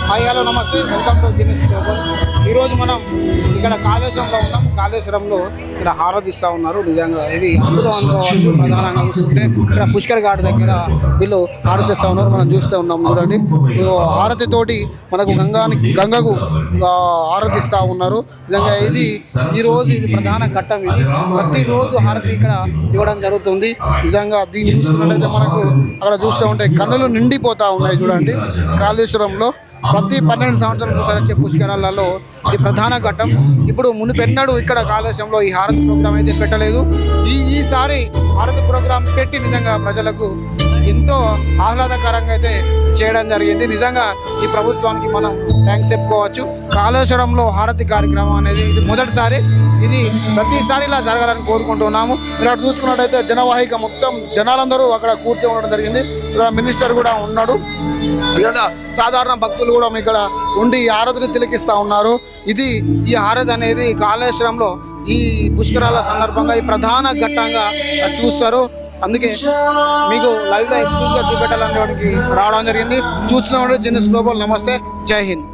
Hi hello నమస్తే, welcome to Guinness global. ఈరోజు మనం ఇక్కడ కాళేశ్వరంలో ఉన్నాం. కాళేశ్వరంలో ఇక్కడ హారతి ఇస్తూ ఉన్నారు. నిజంగా ఇది అద్భుతం అనుకోవచ్చు. ప్రధానంగా చూస్తుంటే ఇక్కడ పుష్కర్ ఘాట్ దగ్గర వీళ్ళు హారతి ఇస్తూ ఉన్నారు. మనం చూస్తూ ఉన్నాం చూడండి. హారతితోటి మనకు గంగకు హారతి ఇస్తూ ఉన్నారు. నిజంగా ఇది ఇది ప్రధాన ఘట్టం. ఇది ప్రతిరోజు హారతి ఇక్కడ ఇవ్వడం జరుగుతుంది. నిజంగా దీన్ని చూసుకున్నట్లయితే మనకు అక్కడ చూస్తూ ఉంటే కన్నులు నిండిపోతూ ఉన్నాయి. చూడండి, కాళేశ్వరంలో ప్రతి 12 సంవత్సరాలకు ఒకసారి వచ్చే పుష్కరాలలో ఇది ప్రధాన ఘట్టం. ఇప్పుడు మునిపెన్నడూ ఇక్కడ కాళేశ్వరంలో ఈ హారతి ప్రోగ్రాం అయితే పెట్టలేదు. ఈసారి హారతి ప్రోగ్రాం పెట్టి నిజంగా ప్రజలకు ఎంతో ఆహ్లాదకరంగా అయితే చేయడం జరిగింది. నిజంగా ఈ ప్రభుత్వానికి మనం థ్యాంక్స్ చెప్పుకోవచ్చు. కాళేశ్వరంలో హారతి కార్యక్రమం అనేది ఇది మొదటిసారి. ఇది ప్రతిసారి ఇలా జరగాలని కోరుకుంటున్నాము. మీరు అక్కడ చూసుకున్నట్టయితే జనవాహిక మొత్తం జనాలందరూ అక్కడ కూర్చొని ఉండడం జరిగింది. ఇక్కడ మినిస్టర్ కూడా ఉన్నాడు. లేదా సాధారణ భక్తులు కూడా ఇక్కడ ఉండి ఈ హారతిని తిలకిస్తూ ఉన్నారు. ఈ హారతి అనేది కాళేశ్వరంలో ఈ పుష్కరాల సందర్భంగా ఈ ప్రధాన ఘట్టంగా చూస్తారు. అందుకే మీకు లైవ్లో ఎక్స్క్లూజివ్గా చూపెట్టాలని రావడం జరిగింది. చూస్తున్నాం గిన్నిస్ గ్లోబల్. నమస్తే, జై హింద్.